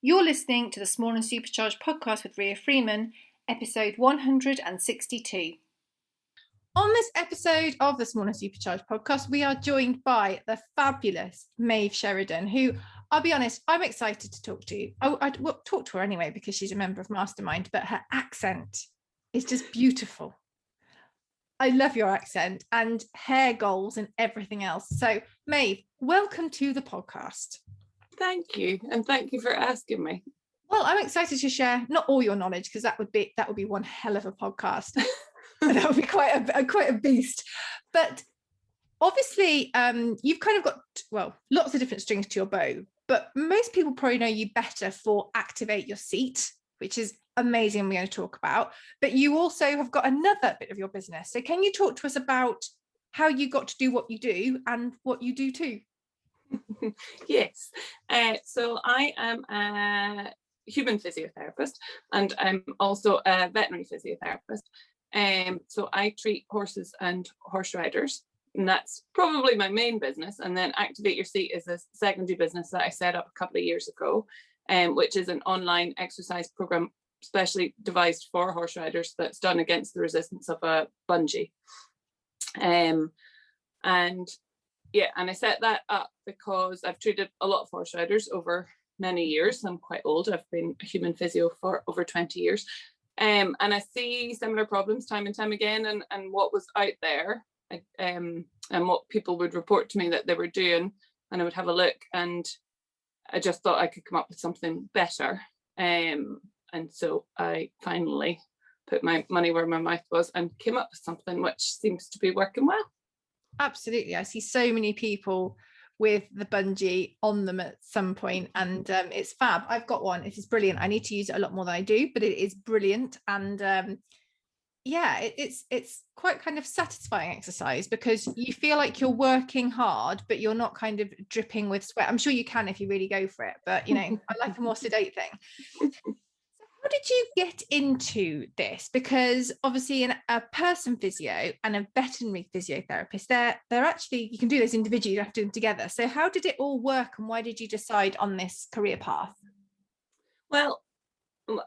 You're listening to the Small and Supercharged podcast with Ria Freeman, episode 162. On this episode of the Small and Supercharged podcast, we are joined by the fabulous Maeve Sheridan, who, I'll be honest, I'm excited to talk to. I'd talk to her anyway because she's a member of Mastermind, but her accent is just beautiful. I love your accent and hair goals and everything else. So, Maeve, welcome to the podcast. Thank you, and thank you for asking me. Well, I'm excited to share not all your knowledge because that would be one hell of a podcast. That would be quite a beast. But obviously, you've kind of got lots of different strings to your bow. But most people probably know you better for Activate Your Seat, which is amazing. We're going to talk about. But you also have got another bit of your business. So can you talk to us about how you got to do what you do and what you do too? Yes, so I am a human physiotherapist and I'm also a veterinary physiotherapist. So I treat horses and horse riders, and that's probably my main business. And then Activate Your Seat is a secondary business that I set up a couple of years ago, which is an online exercise program specially devised for horse riders that's done against the resistance of a bungee. And I set that up because I've treated a lot of horse riders over many years. I'm quite old. I've been a human physio for over 20 years. And I see similar problems time and time again, and what was out there and what people would report to me that they were doing, and I would have a look, and I just thought I could come up with something better. And so I finally put my money where my mouth was and came up with something which seems to be working well. Absolutely. I see so many people with the bungee on them at some point, and it's fab. I've got one. It is brilliant. I need to use it a lot more than I do, but it is brilliant. And it's quite kind of satisfying exercise because you feel like you're working hard, but you're not kind of dripping with sweat. I'm sure you can if you really go for it, but I like a more sedate thing. How did you get into this? Because obviously a person physio and a veterinary physiotherapist, they're actually, you can do this individually, you don't have to do them together. So how did it all work, and why did you decide on this career path? Well,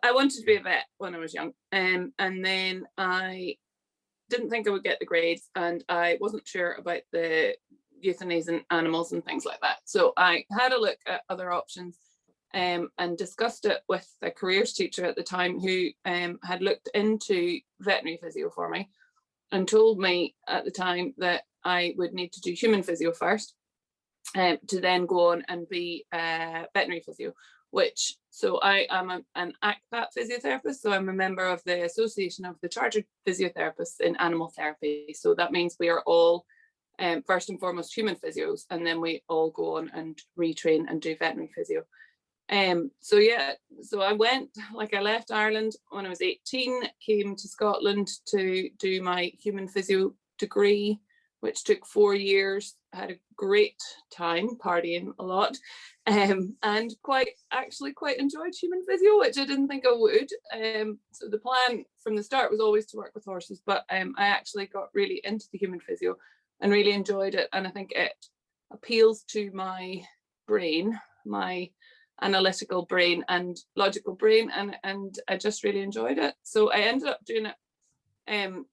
I wanted to be a vet when I was young, and then I didn't think I would get the grades, and I wasn't sure about the euthanizing animals and things like that. So I had a look at other options. And discussed it with a careers teacher at the time who had looked into veterinary physio for me and told me at the time that I would need to do human physio first to then go on and be a veterinary physio, so I am an ACPAT physiotherapist, so I'm a member of the Association of the Chartered Physiotherapists in Animal Therapy. So that means we are all first and foremost human physios, and then we all go on and retrain and do veterinary physio. So I left Ireland when I was 18, came to Scotland to do my human physio degree, which took 4 years. I had a great time partying a lot, and quite enjoyed human physio, which I didn't think I would. So the plan from the start was always to work with horses, but I actually got really into the human physio and really enjoyed it. And I think it appeals to my brain, my analytical brain and logical brain, and I just really enjoyed it. So I ended up doing it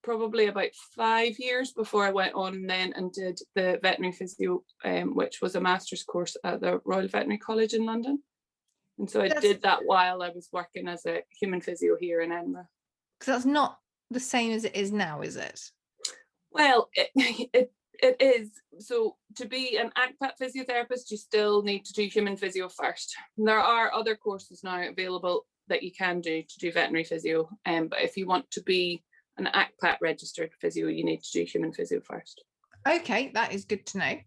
probably about 5 years before I went on then and did the veterinary physio, which was a master's course at the Royal Veterinary College in London. And so I did that while I was working as a human physio here in Edinburgh. Because that's not the same as it is now, is it? Well, it is. So to be an ACPAT physiotherapist, you still need to do human physio first. There are other courses now available that you can do to do veterinary physio. But if you want to be an ACPAT registered physio, you need to do human physio first. Okay, that is good to know.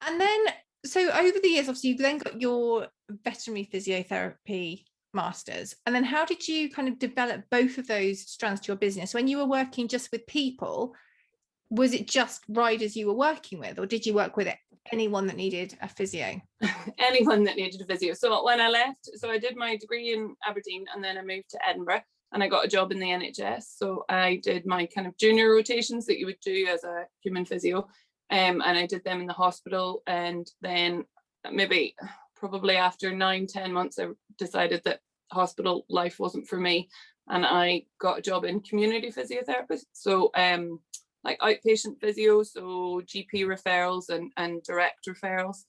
And then, so over the years, obviously, you've then got your veterinary physiotherapy masters. And then how did you kind of develop both of those strands to your business? When you were working just with people, was it just riders you were working with, or did you work with anyone that needed a physio? Anyone that needed a physio. So when I left, I did my degree in Aberdeen, and then I moved to Edinburgh and I got a job in the NHS. So I did my kind of junior rotations that you would do as a human physio, and I did them in the hospital. And then maybe probably after 9-10 months, I decided that hospital life wasn't for me, and I got a job in community physiotherapist. So like outpatient physio, so GP referrals and direct referrals.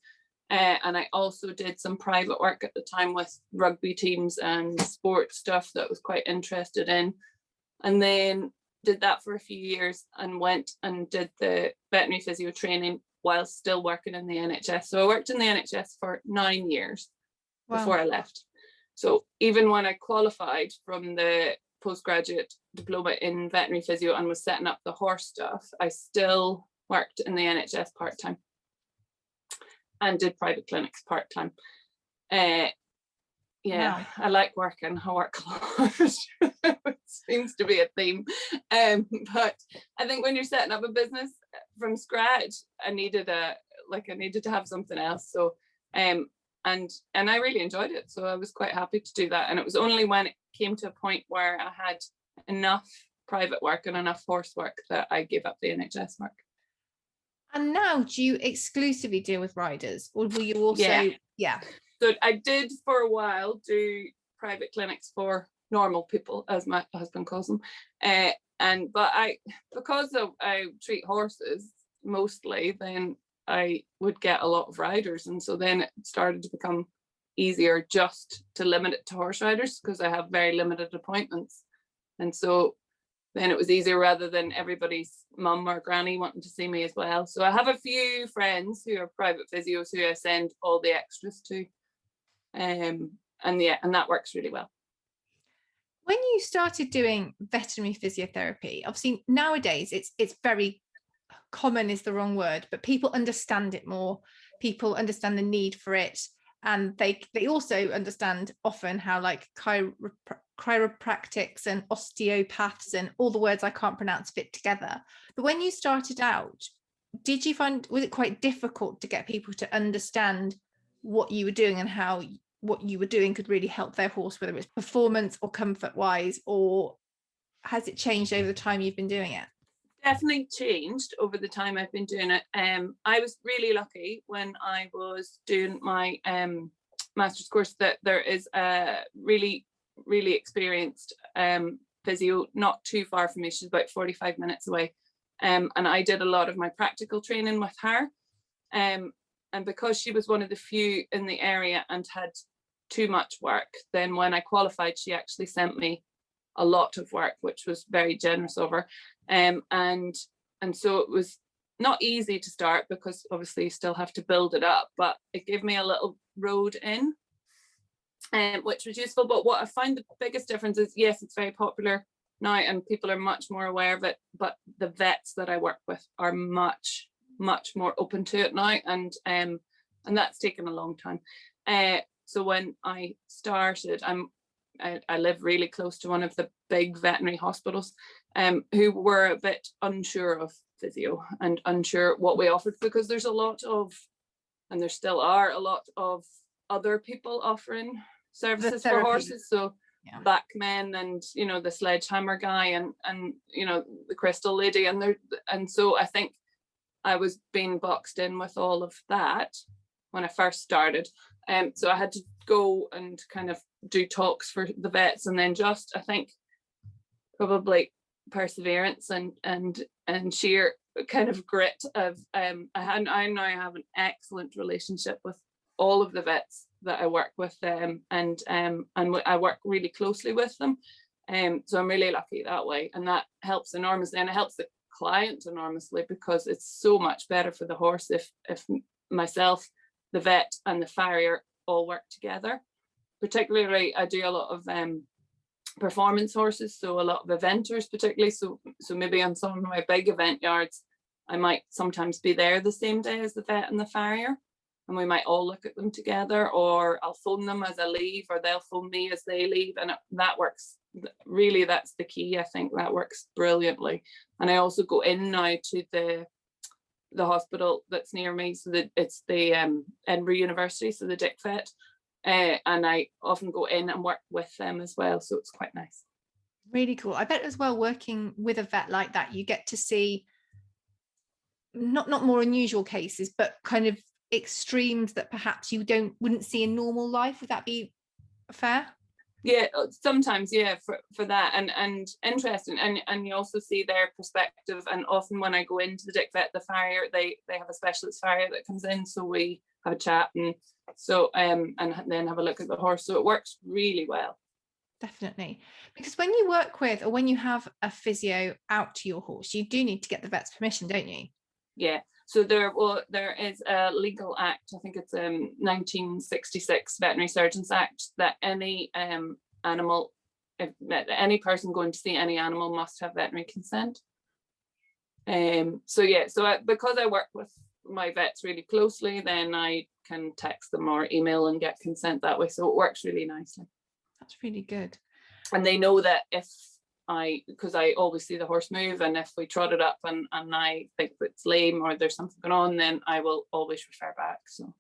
And I also did some private work at the time with rugby teams and sports stuff that I was quite interested in. And then did that for a few years and went and did the veterinary physio training while still working in the NHS. So I worked in the NHS for 9 years before I left. So even when I qualified from the postgraduate diploma in veterinary physio and was setting up the horse stuff, I still worked in the NHS part-time and did private clinics part-time. Wow. I like working. I work a lot. It seems to be a theme. But I think when you're setting up a business from scratch, I needed to have something else. So and I really enjoyed it. So I was quite happy to do that. And it was only when it came to a point where I had enough private work and enough horse work that I gave up the NHS work. And now, do you exclusively deal with riders, or will you also? Yeah. So I did for a while do private clinics for normal people, as my husband calls them, because I treat horses mostly, then I would get a lot of riders, and so then it started to become easier just to limit it to horse riders because I have very limited appointments, and so then it was easier rather than everybody's mum or granny wanting to see me as well. So I have a few friends who are private physios who I send all the extras to. And that works really well. When you started doing veterinary physiotherapy, obviously nowadays it's very common is the wrong word, but people understand it more. People understand the need for it, and they also understand often how like chiropractics and osteopaths and all the words I can't pronounce fit together. But when you started out, was it quite difficult to get people to understand what you were doing and how what you were doing could really help their horse, whether it's performance or comfort wise, or has it changed over the time you've been doing it? Definitely changed over the time I've been doing it. I was really lucky when I was doing my master's course that there is a really, really experienced physio not too far from me. She's about 45 minutes away. And I did a lot of my practical training with her. And because she was one of the few in the area and had too much work, then when I qualified, she actually sent me a lot of work, which was very generous of her. And so it was not easy to start because obviously you still have to build it up, but it gave me a little road in, which was useful. But what I find the biggest difference is, yes, it's very popular now and people are much more aware of it, but the vets that I work with are much more open to it now, and that's taken a long time. So when I started, I live really close to one of the big veterinary hospitals, who were a bit unsure of physio and unsure what we offered, because there's a lot of, and there still are a lot of other people offering services for horses. So backmen and, you know, the sledgehammer guy and you know, the crystal lady, and so I think I was being boxed in with all of that when I first started. So I had to go and kind of do talks for the vets, and then just, I think, probably perseverance and sheer kind of grit of I now have an excellent relationship with all of the vets that I work with, and I work really closely with them, so I'm really lucky that way, and that helps enormously, and it helps the client enormously, because it's so much better for the horse if myself, the vet and the farrier all work together. Particularly I do a lot of performance horses, so a lot of eventers particularly, so maybe on some of my big event yards I might sometimes be there the same day as the vet and the farrier, and we might all look at them together, or I'll phone them as I leave, or they'll phone me as they leave, and that works really. That's the key. I think that works brilliantly. And I also go in now to the hospital that's near me, so that it's the Edinburgh University, so the Dick Vet, and I often go in and work with them as well, so it's quite nice. Really cool. I bet as well, working with a vet like that, you get to see not more unusual cases, but kind of extremes that perhaps you wouldn't see in normal life. Would that be fair? Yeah, sometimes, yeah, for that, and interesting, and you also see their perspective. And often when I go into the dick vet, the farrier, they have a specialist farrier that comes in, so we have a chat, and so and then have a look at the horse. So it works really well. Definitely. Because when you work with, or when you have a physio out to your horse, you do need to get the vet's permission, don't you? Yeah. So there is a legal act, I think it's 1966 Veterinary Surgeons Act, that any animal, if any person going to see any animal must have veterinary consent. So because I work with my vets really closely, then I can text them or email and get consent that way. So it works really nicely. That's really good. And they know that because I always see the horse move, and if we trot it up and I think it's lame or there's something going on, then I will always refer back. So,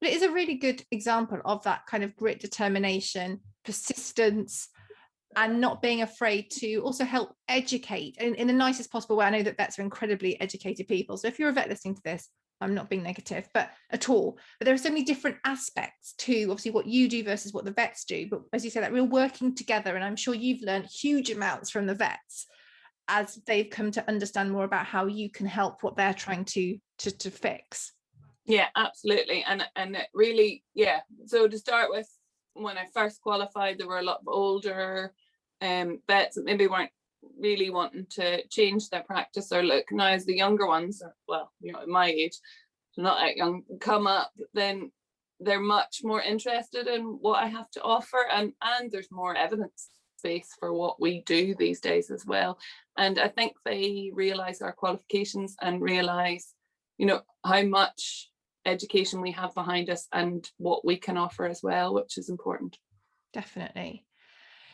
but it is a really good example of that kind of grit, determination, persistence, and not being afraid to also help educate in the nicest possible way. I know that vets are incredibly educated people, so if you're a vet listening to this, I'm not being negative, but at all. But there are so many different aspects to obviously what you do versus what the vets do. But as you say, that we're working together, and I'm sure you've learned huge amounts from the vets as they've come to understand more about how you can help what they're trying to fix. Yeah, absolutely. And it really, yeah. So to start with, when I first qualified, there were a lot of older vets that maybe weren't really wanting to change their practice or look. Now as the younger ones, well, at my age, so not that young, come up, then they're much more interested in what I have to offer, and there's more evidence base for what we do these days as well. And I think they realize our qualifications and realize how much education we have behind us and what we can offer as well, which is important. Definitely.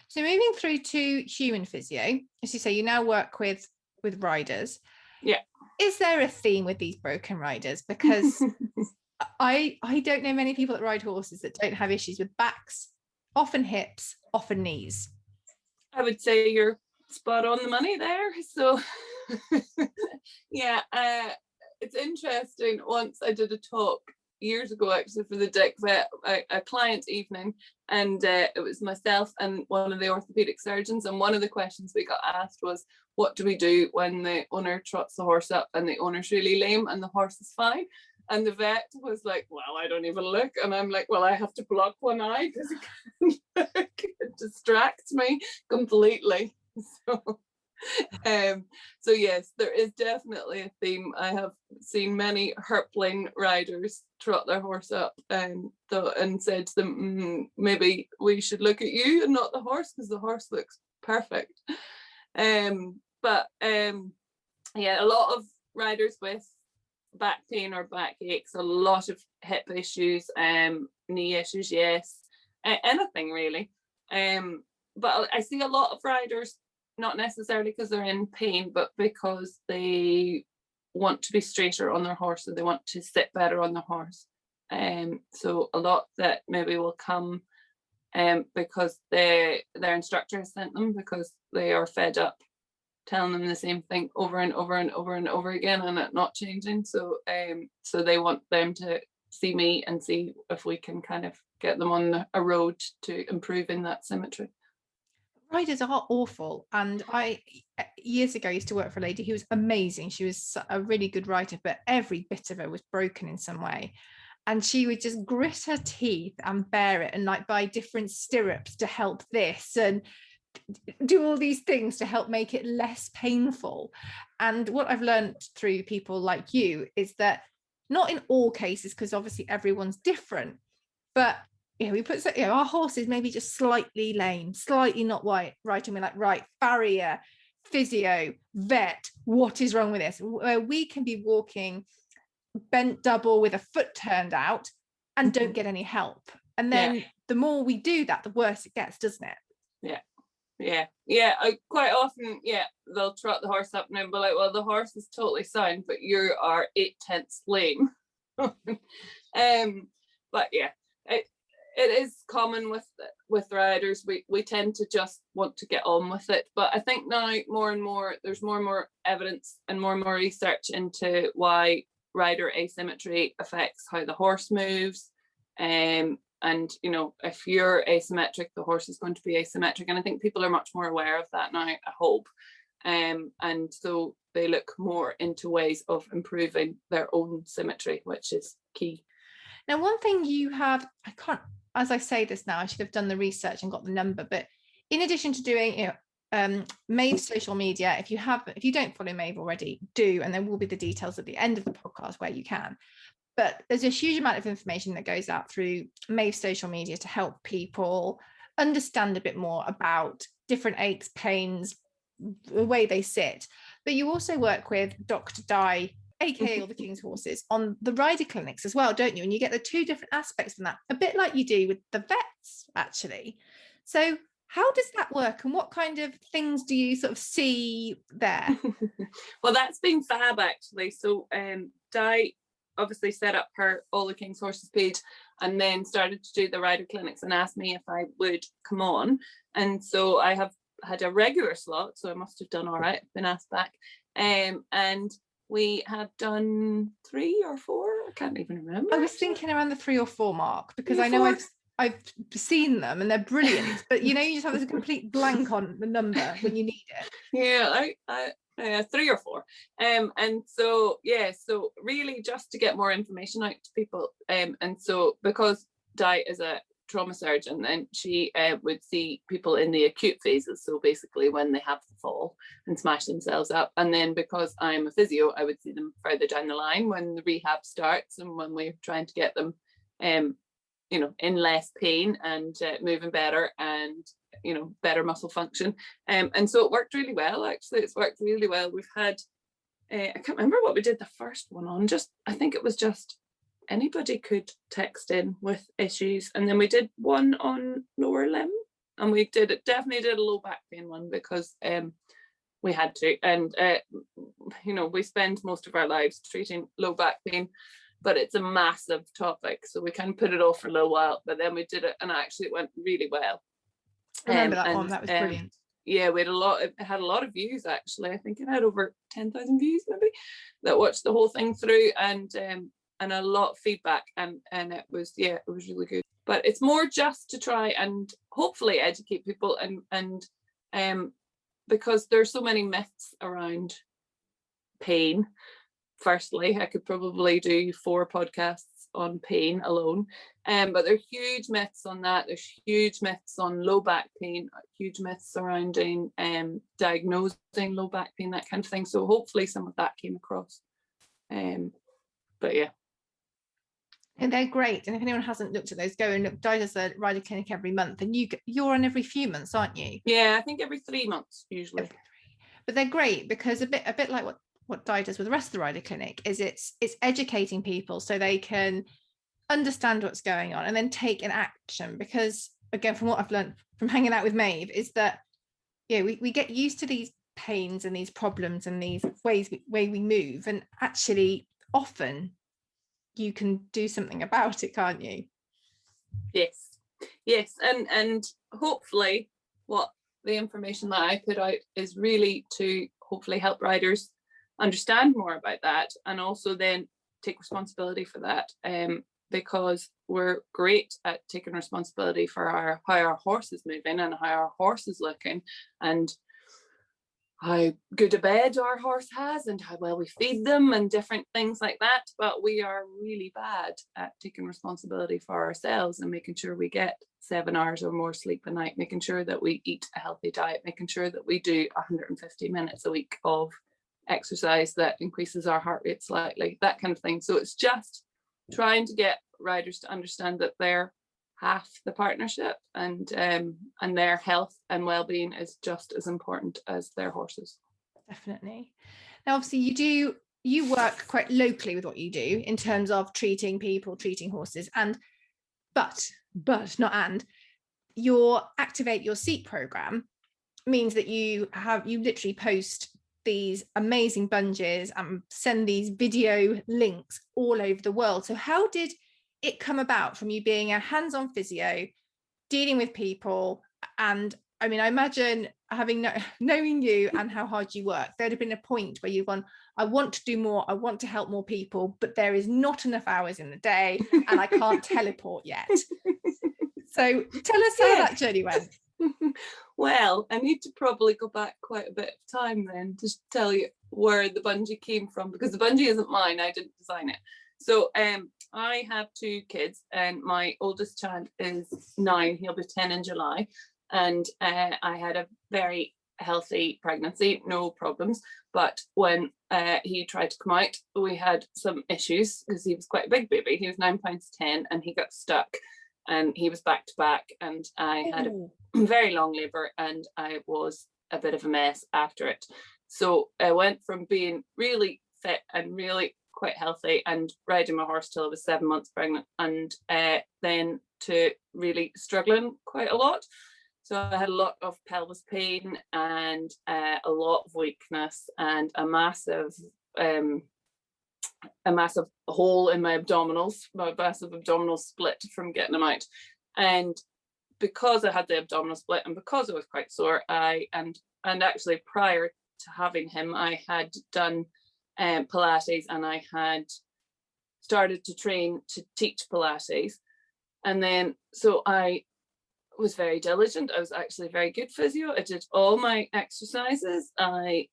So moving through to human physio, as you say, you now work with riders. Yeah. Is there a theme with these broken riders? Because I don't know many people that ride horses that don't have issues with backs, often hips, often knees. I would say you're spot on the money there. So yeah, it's interesting. Once I did a talk years ago, actually, for the dick vet, a client evening, and it was myself and one of the orthopedic surgeons, and one of the questions we got asked was, what do we do when the owner trots the horse up and the owner's really lame and the horse is fine? And the vet was like, well, I don't even look. And I'm like, well, I have to block one eye because it distracts me completely. So yes, there is definitely a theme. I have seen many Herpling riders trot their horse up and said to them, maybe we should look at you and not the horse, because the horse looks perfect. But yeah, a lot of riders with back pain or back aches, a lot of hip issues, knee issues, yes, anything really. But I see a lot of riders, not necessarily because they're in pain, but because they want to be straighter on their horse, or they want to sit better on the horse. So a lot that maybe will come because their instructor has sent them, because they are fed up telling them the same thing over and over and over and over again and it not changing. So they want them to see me and see if we can kind of get them on a road to improving that symmetry. Riders are awful, and I years ago used to work for a lady who was amazing. She was a really good rider, but every bit of her was broken in some way, and she would just grit her teeth and bear it, and like buy different stirrups to help this and do all these things to help make it less painful. And what I've learned through people like you is that not in all cases, because obviously everyone's different, but we put our horses maybe just slightly lame, slightly not right, and we're like, right, farrier, physio, vet, what is wrong with this? Where we can be walking bent double with a foot turned out and don't get any help. And then the more we do that, the worse it gets, doesn't it? Yeah. I quite often, they'll trot the horse up and I'll be like, well, the horse is totally sound, but you are 8/10 lame. But yeah, it is common with riders. We tend to just want to get on with it. But I think now more and more, there's more and more evidence and more research into why rider asymmetry affects how the horse moves. And, you know, if you're asymmetric, the horse is going to be asymmetric. And I think people are much more aware of that now, I hope. And so they look more into ways of improving their own symmetry, which is key. Now, one thing you have, I can't, as I say this now, I should have done the research and got the number, but in addition to doing, you know, Maeve's social media, if you don't follow Maeve already, do, and there will be the details at the end of the podcast where you can. But there's a huge amount of information that goes out through Maeve's social media to help people understand a bit more about different aches, pains, the way they sit. But you also work with Dr. Di, aka all the King's Horses, on the rider clinics as well, don't you? And you get the two different aspects from that, a bit like you do with the vets, actually. So how does that work, and what kind of things do you sort of see there? Well, that's been fab, actually. So Di obviously set up her All the King's Horses page, and then started to do the rider clinics and asked me if I would come on. And so I have had a regular slot, so I must have done all right, been asked back. And we have done 3 or 4, I can't even remember. I was thinking around the 3 or 4 mark, because I know I've seen them and they're brilliant, but you know, you just have this complete blank on the number when you need it. Yeah, I 3 or 4. And so, yeah, so really just to get more information out to people. And so because Di is a trauma surgeon, and she would see people in the acute phases, so basically when they have the fall and smash themselves up. And then because I'm a physio, I would see them further down the line when the rehab starts, and when we're trying to get them you know, in less pain and moving better, and you know, better muscle function. And so it worked really well, actually. It's worked really well. We've had I can't remember what we did the first one on, I think it was just anybody could text in with issues, and then we did one on lower limb, and we definitely did a low back pain one, because we had to. And you know, we spend most of our lives treating low back pain, but it's a massive topic, so we can put it off for a little while. But then we did it, and actually it went really well. I remember that one, that was brilliant. Yeah, it had a lot of views, actually. I think it had over 10,000 views maybe, that watched the whole thing through, and a lot of feedback, and it was really good. But it's more just to try and hopefully educate people, and because there's so many myths around pain. Firstly, I could probably do 4 podcasts on pain alone, but there are huge myths on that. There's huge myths on low back pain, huge myths surrounding diagnosing low back pain, that kind of thing. So hopefully some of that came across. But yeah. And they're great. And if anyone hasn't looked at those, go and look. Di does a rider clinic every month, and you're on every few months, aren't you? Yeah, I think every 3 months usually. But they're great, because a bit like what Di does with the rest of the rider clinic is it's educating people so they can understand what's going on and then take an action. Because again, from what I've learned from hanging out with Maeve, is that we get used to these pains and these problems and these way we move, and actually often you can do something about it, can't you? Yes, and hopefully what the information that I put out is really to hopefully help riders understand more about that, and also then take responsibility for that, because we're great at taking responsibility for how our horse is moving and how our horse is looking, and how good a bed our horse has, and how well we feed them, and different things like that. But we are really bad at taking responsibility for ourselves and making sure we get 7 hours or more sleep a night, making sure that we eat a healthy diet, making sure that we do 150 minutes a week of exercise that increases our heart rate slightly, that kind of thing. So it's just trying to get riders to understand that they're half the partnership, and their health and well-being is just as important as their horses. Definitely. Now, obviously you work quite locally with what you do in terms of treating people, treating horses, but your Activate Your Seat program means that you literally post these amazing bungees and send these video links all over the world. So how did it come about from you being a hands-on physio, dealing with people? And I mean, I imagine knowing you and how hard you work, there'd have been a point where you've gone, I want to do more, I want to help more people, but there is not enough hours in the day and I can't teleport yet. So tell us how that journey went. Well, I need to probably go back quite a bit of time then to tell you where the bungee came from, because the bungee isn't mine, I didn't design it. So I have 2 kids, and my oldest child is 9, he'll be 10 in July, and I had a very healthy pregnancy, no problems, but when he tried to come out, we had some issues because he was quite a big baby. He was 9 pounds 10 and he got stuck, and he was back to back, and I had a very long labour, and I was a bit of a mess after it. So I went from being really fit and really quite healthy and riding my horse till I was 7 months pregnant, and then to really struggling quite a lot. So I had a lot of pelvis pain and a lot of weakness and a massive hole in my abdominals, my massive abdominal split from getting them out. And because I had the abdominal split and because I was quite sore, and actually prior to having him, I had done Pilates, and I had started to train to teach Pilates. And then so I was very diligent. I was actually very good physio. I did all my exercises. I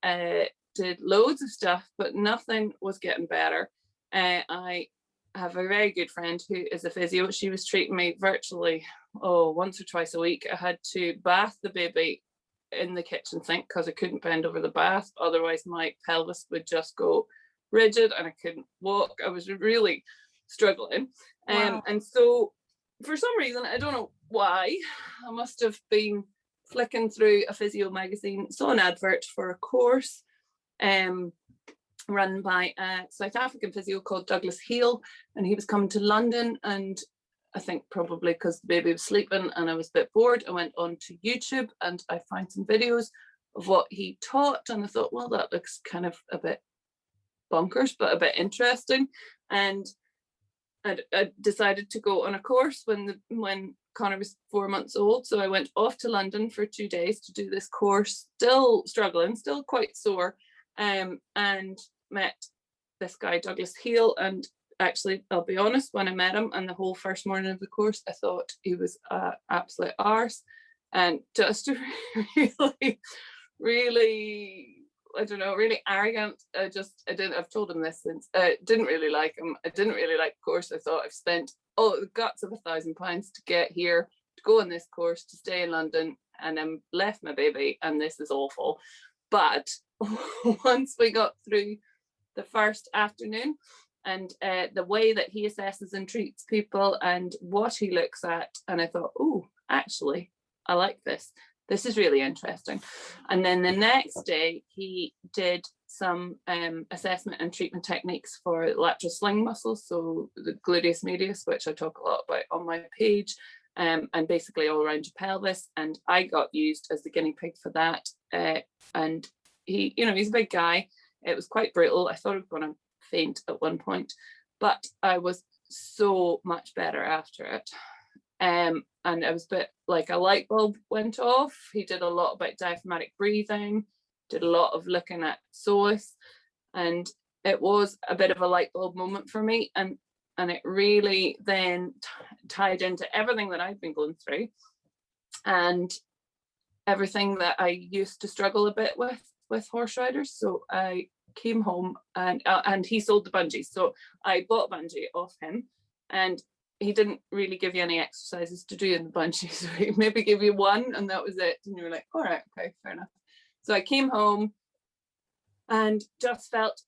did loads of stuff, but nothing was getting better. I have a very good friend who is a physio. She was treating me virtually once or twice a week. I had to bath the baby in the kitchen sink because I couldn't bend over the bath, otherwise my pelvis would just go rigid and I couldn't walk. I was really struggling. Wow. And so for some reason, I don't know why, I must have been flicking through a physio magazine, saw an advert for a course run by a South African physio called Douglas Heel, and he was coming to London, and I think probably because the baby was sleeping and I was a bit bored, I went on to YouTube and I found some videos of what he taught, and I thought, well, that looks kind of a bit bonkers but a bit interesting. And I decided to go on a course when Connor was 4 months old. So I went off to London for 2 days to do this course, still struggling, still quite sore, and met this guy Douglas Heel. And actually, I'll be honest, when I met him and the whole first morning of the course, I thought he was an absolute arse and just really, I don't know, really arrogant. I've told him this since. I didn't really like him. I didn't really like the course. I thought I've spent the guts of £1,000 to get here, to go on this course, to stay in London, and then left my baby, and this is awful. But once we got through the first afternoon, and the way that he assesses and treats people and what he looks at, and I thought, oh, actually, I like this. This is really interesting. And then the next day, he did some assessment and treatment techniques for lateral sling muscles, so the gluteus medius, which I talk a lot about on my page, and basically all around your pelvis. And I got used as the guinea pig for that. And he, he's a big guy. It was quite brutal. I thought I was going to faint at one point, but I was so much better after it. And it was a bit like a light bulb went off. He did a lot about diaphragmatic breathing, did a lot of looking at psoas, and it was a bit of a light bulb moment for me. And it really then tied into everything that I've been going through and everything that I used to struggle a bit with horse riders. So I came home and he sold the bungee. So I bought a bungee off him, and he didn't really give you any exercises to do in the bungee. So he maybe give you one and that was it. And you were like, all right, okay, fair enough. So I came home and just felt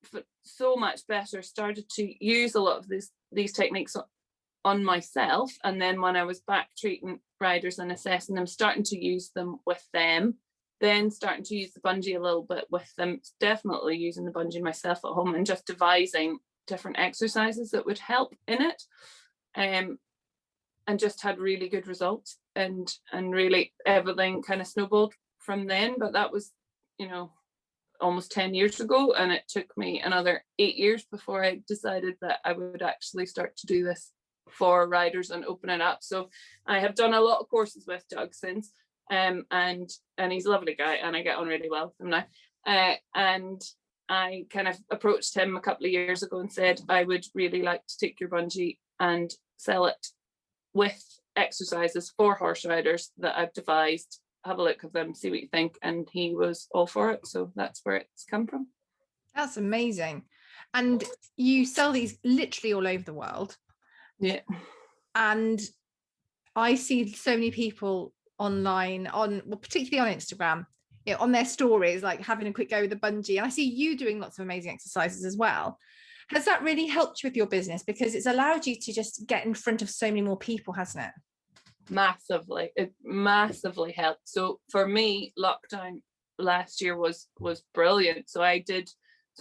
so much better, started to use a lot of these techniques on myself. And then when I was back treating riders and assessing them, starting to use them with them, then starting to use the bungee a little bit with them, definitely using the bungee myself at home and just devising different exercises that would help in it. And just had really good results, and really everything kind of snowballed from then. But that was, almost 10 years ago, and it took me another 8 years before I decided that I would actually start to do this for riders and open it up. So I have done a lot of courses with Doug since, and he's a lovely guy, and I get on really well with him now. And I kind of approached him a couple of years ago and said, I would really like to take your bungee and sell it with exercises for horse riders that I've devised. Have a look at them, see what you think. And he was all for it. So that's where it's come from. That's amazing. And you sell these literally all over the world. Yeah. And I see so many people online, particularly on Instagram, on their stories, like having a quick go with the bungee. And I see you doing lots of amazing exercises as well. Has that really helped you with your business? Because it's allowed you to just get in front of so many more people, hasn't it? Massively. It massively helped. So for me, lockdown last year was brilliant. So I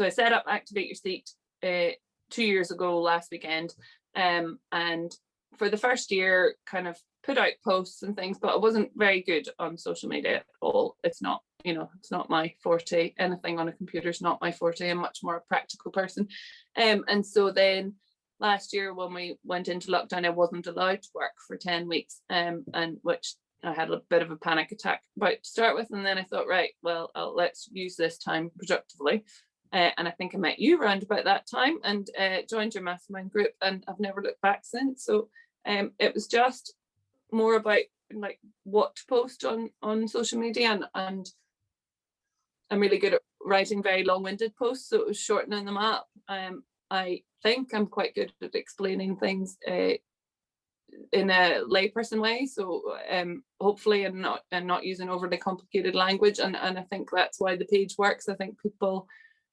set up Activate Your Seat 2 years ago last weekend. And for the first year, kind of put out posts and things, but I wasn't very good on social media at all. It's not, it's not my forte. Anything on a computer is not my forte. I'm much more a practical person. And so then last year when we went into lockdown, I wasn't allowed to work for 10 weeks, and which I had a bit of a panic attack about to start with. And then I thought, right, well, let's use this time productively. And I think I met you around about that time and joined your mastermind group, and I've never looked back since. So it was just more about like what to post on social media, and I'm really good at writing very long-winded posts, so it was shortening them up. I think I'm quite good at explaining things in a layperson way, so hopefully and not using overly complicated language, and I think that's why the page works. I think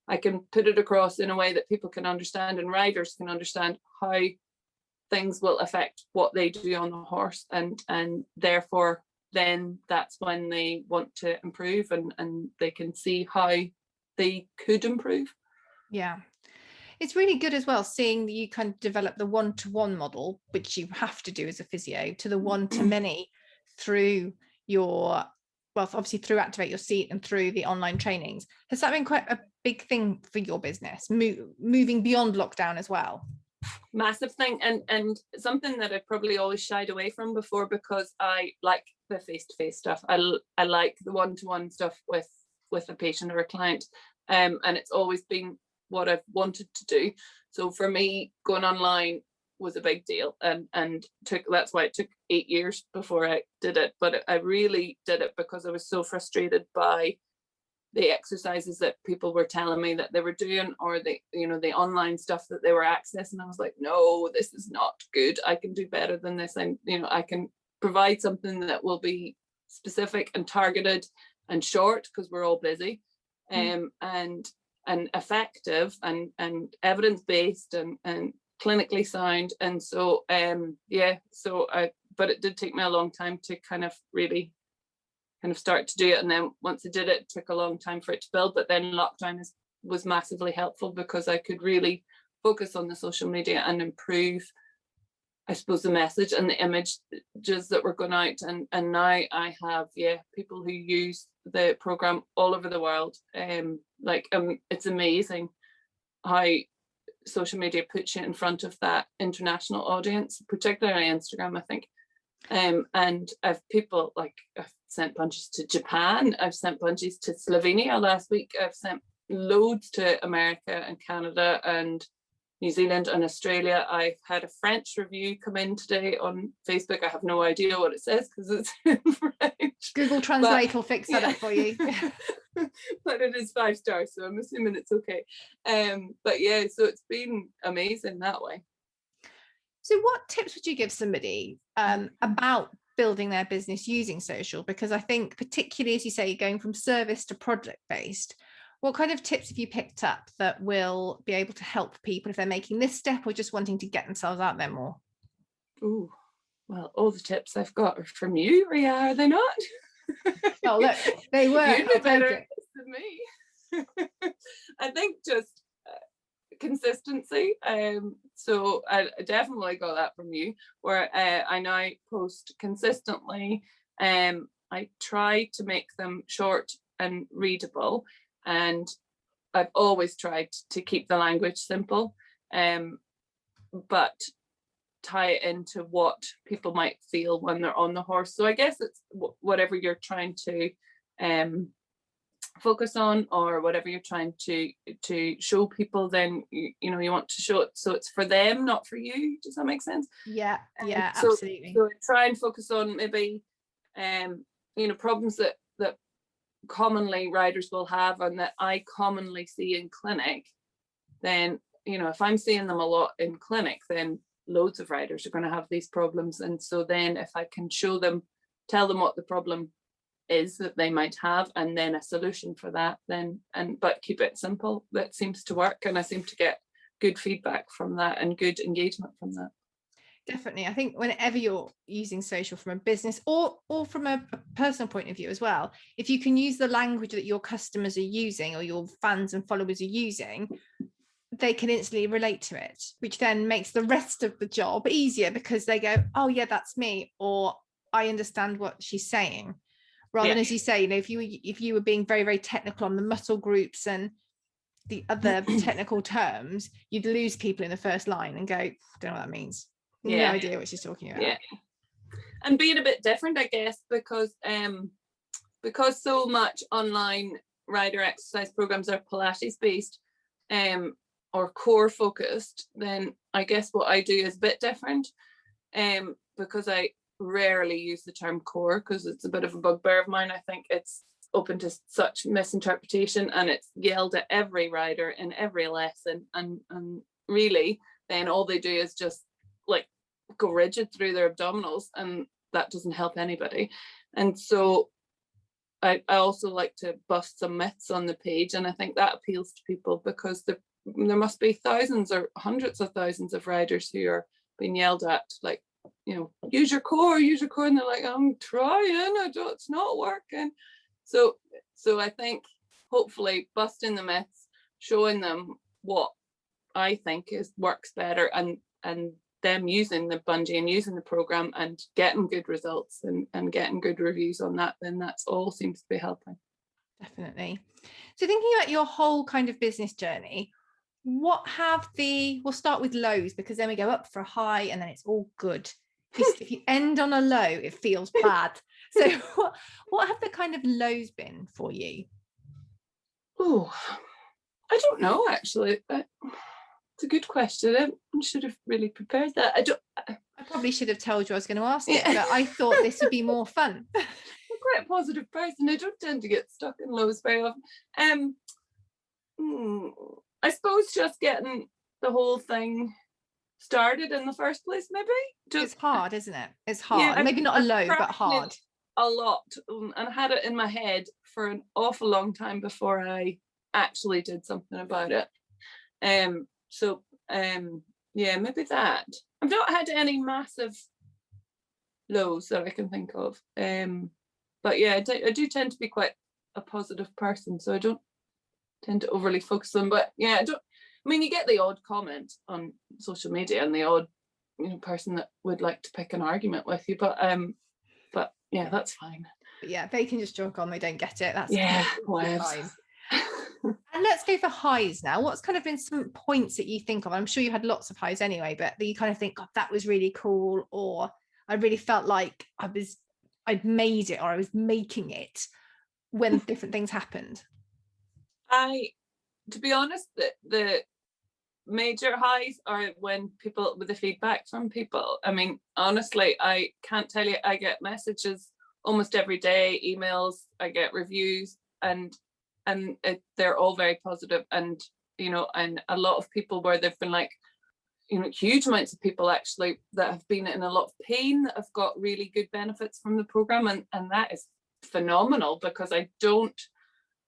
I can put it across in a way that people can understand, and riders can understand how things will affect what they do on the horse, and therefore then that's when they want to improve, and they can see how they could improve. Yeah. It's really good as well, seeing that you kind of develop the one-to-one model, which you have to do as a physio, to the one-to-many through obviously through Activate Your Seat and through the online trainings. Has that been quite a big thing for your business, moving beyond lockdown as well? Massive thing, and something that I probably always shied away from before, because I like the face-to-face stuff. I like the one-to-one stuff with a patient or a client, and it's always been what I've wanted to do. So for me, going online was a big deal, and that's why it took 8 years before I did it. But I really did it because I was so frustrated by the exercises that people were telling me that they were doing, or the online stuff that they were accessing. I was like, no, this is not good. I can do better than this. And I can provide something that will be specific and targeted and short, because we're all busy, and effective and evidence-based and clinically sound. And so but it did take me a long time to kind of really start to do it. And then once I did it, it took a long time for it to build. But then lockdown was massively helpful, because I could really focus on the social media and improve, I suppose, the message and the images that were going out. And now I have people who use the program all over the world. It's amazing how social media puts you in front of that international audience, particularly on Instagram, I think. And I've people I've sent bungees to Japan, I've sent bungees to Slovenia last week, I've sent loads to America and Canada and New Zealand and Australia. I've had a French review come in today on Facebook. I have no idea what it says because it's in French. Google Translate will fix that up for you. But it is 5 stars, so I'm assuming it's okay. But yeah, so it's been amazing that way. So what tips would you give somebody about building their business using social? Because I think, particularly as you say, going from service to project based, what kind of tips have you picked up that will be able to help people if they're making this step or just wanting to get themselves out there more? Ooh, well, all the tips I've got are from you, Ria, are they not? Oh, look, they were. You'd be better than me. I think just consistency. So I definitely got that from you, where I now post consistently. I try to make them short and readable, and I've always tried to keep the language simple. But tie it into what people might feel when they're on the horse. So I guess it's whatever you're trying to focus on, or whatever you're trying to show people, then you know, you want to show it so it's for them, not for you. Does that make sense? Yeah, yeah, so, absolutely. So try and focus on maybe you know, problems that commonly riders will have and that I commonly see in clinic. Then, you know, if I'm seeing them a lot in clinic, then loads of riders are going to have these problems. And so then if I can show them, tell them what the problem is that they might have, and then a solution for that, then, but keep it simple, that seems to work. And I seem to get good feedback from that and good engagement from that. Definitely. I think whenever you're using social from a business or from a personal point of view as well, if you can use the language that your customers are using or your fans and followers are using, they can instantly relate to it, which then makes the rest of the job easier, because they go, oh yeah, that's me, or I understand what she's saying. Rather than, as you say, you know, if you were being very, very technical on the muscle groups and the other technical terms, you'd lose people in the first line and go, I don't know what that means. No idea what she's talking about. Yeah. And being a bit different, I guess, because so much online rider exercise programs are Pilates based or core focused, then I guess what I do is a bit different, because I rarely use the term core, because it's a bit of a bugbear of mine. I think it's open to such misinterpretation, and it's yelled at every rider in every lesson, and really then all they do is just like go rigid through their abdominals, and that doesn't help anybody. And so I also like to bust some myths on the page, and I think that appeals to people, because there must be thousands or hundreds of thousands of riders who are being yelled at, like, you know, use your core, and they're like, I'm trying, it's not working. So I think hopefully busting the myths, showing them what I think works better, and them using the bungee and using the program and getting good results and getting good reviews on that, then that's all seems to be helping. Definitely. So thinking about your whole kind of business journey, we'll start with lows, because then we go up for a high and then it's all good. If you end on a low, it feels bad. So what have the kind of lows been for you? Oh, I don't know, actually. It's a good question. I should have really prepared that. I probably should have told you I was going to ask it, but I thought this would be more fun. I'm quite a positive person. I don't tend to get stuck in lows very often. I suppose just getting the whole thing started in the first place, maybe. It's hard, isn't it? It's hard. Yeah, maybe not a low, but hard. A lot, and I had it in my head for an awful long time before I actually did something about it. Yeah, maybe that. I've not had any massive lows that I can think of. But yeah, I do tend to be quite a positive person, so I don't tend to overly focus on. But yeah, you get the odd comment on social media and the odd, you know, person that would like to pick an argument with you. But yeah, that's fine. But yeah, they can just joke on, they don't get it. That's fine. And let's go for highs now. What's kind of been some points that you think of? I'm sure you had lots of highs anyway, but that you kind of think, God, that was really cool, or I really felt like I'd made it, or I was making it, when different things happened. To be honest, the major highs are when people, with the feedback from people. I mean, honestly, I can't tell you, I get messages almost every day, emails, I get reviews, and they're all very positive. And, you know, and a lot of people where they've been like, you know, huge amounts of people actually that have been in a lot of pain that have got really good benefits from the program. And that is phenomenal, because I don't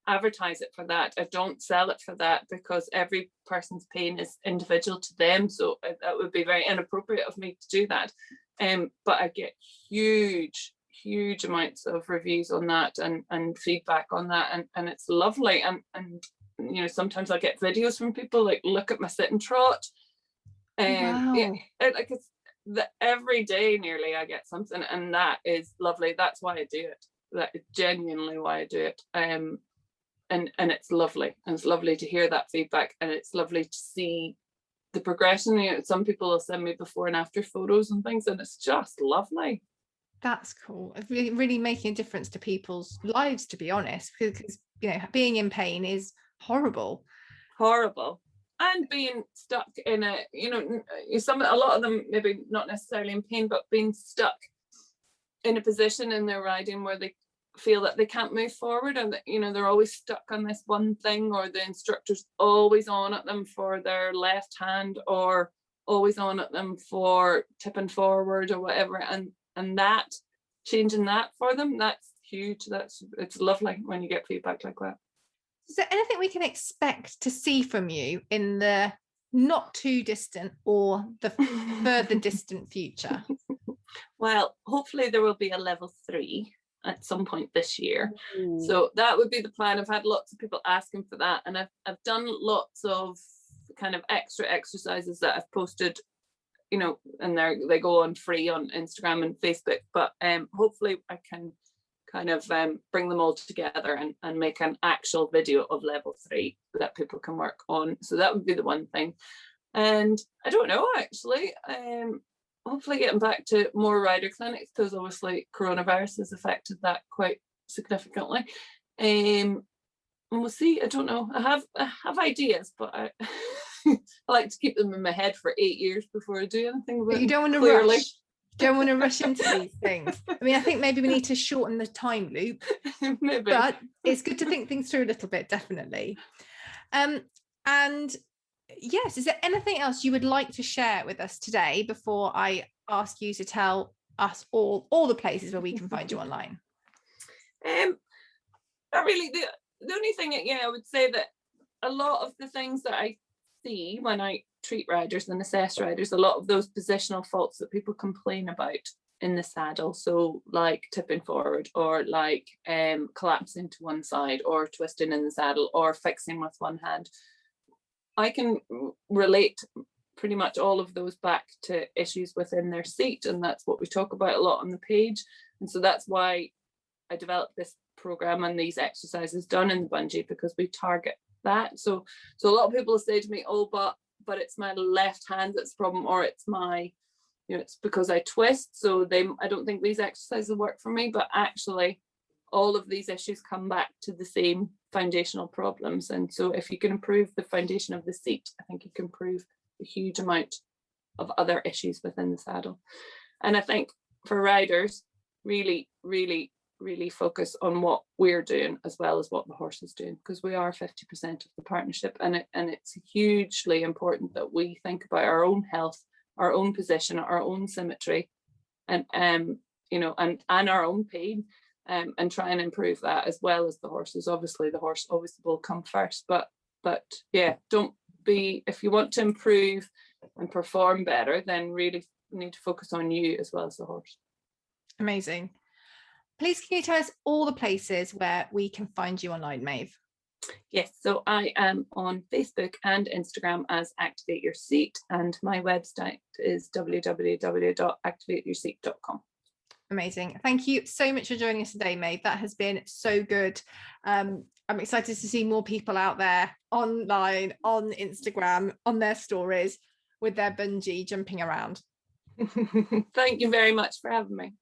advertise it for that. I don't sell it for that, because every person's pain is individual to them. So that would be very inappropriate of me to do that. But I get huge amounts of reviews on that and feedback on that, and it's lovely. And you know, sometimes I get videos from people like, look at my sit and trot. Wow. Yeah, it's every day nearly I get something, and that is lovely. That's why I do it. That is genuinely why I do it. And it's lovely, and it's lovely to hear that feedback, and it's lovely to see the progression. You know, some people will send me before and after photos and things, and it's just lovely. That's cool. It's really, really making a difference to people's lives, to be honest, because you know, being in pain is horrible. And being stuck in a, you know, a lot of them maybe not necessarily in pain, but being stuck in a position in their riding where they feel that they can't move forward, and that, you know, they're always stuck on this one thing, or the instructor's always on at them for their left hand, or always on at them for tipping forward or whatever, and that changing that for them, that's huge. It's lovely when you get feedback like that. Is there anything we can expect to see from you in the not too distant or the further distant future? Well, hopefully there will be a level 3 at some point this year. Ooh. So that would be the plan. I've had lots of people asking for that, and I've done lots of kind of extra exercises that I've posted, you know, and they go on free on Instagram and Facebook, but hopefully I can kind of bring them all together and make an actual video of level 3 that people can work on. So that would be the one thing. And I don't know, actually, hopefully getting back to more rider clinics, because obviously coronavirus has affected that quite significantly. And we'll see. I don't know. I have ideas, but I like to keep them in my head for 8 years before I do anything. But you don't want to rush. Don't want to rush into these things. I mean, I think maybe we need to shorten the time loop. Maybe. But it's good to think things through a little bit, definitely. And yes, is there anything else you would like to share with us today before I ask you to tell us all the places where we can find you online? Not really. The only thing, I would say that a lot of the things that I see when I treat riders and assess riders, a lot of those positional faults that people complain about in the saddle, so like tipping forward, or like collapsing to one side, or twisting in the saddle, or fixing with one hand, I can relate pretty much all of those back to issues within their seat, and that's what we talk about a lot on the page. And so that's why I developed this program and these exercises done in the bungee, because we target that. So a lot of people say to me, oh, but it's my left hand that's the problem, or it's my, you know, it's because I twist, so I don't think these exercises work for me. But actually all of these issues come back to the same foundational problems. And so if you can improve the foundation of the seat, I think you can improve a huge amount of other issues within the saddle. And I think for riders, really, really, really focus on what we're doing as well as what the horse is doing, because we are 50% of the partnership, and it's hugely important that we think about our own health, our own position, our own symmetry, and you know, and our own pain, and try and improve that as well as the horses. Obviously the horse always will come first, but yeah, if you want to improve and perform better, then really need to focus on you as well as the horse. Amazing. Please, can you tell us all the places where we can find you online, Maeve? Yes, so I am on Facebook and Instagram as Activate Your Seat, and my website is www.activateyourseat.com. Amazing. Thank you so much for joining us today, Maeve. That has been so good. I'm excited to see more people out there online, on Instagram, on their stories with their bungee jumping around. Thank you very much for having me.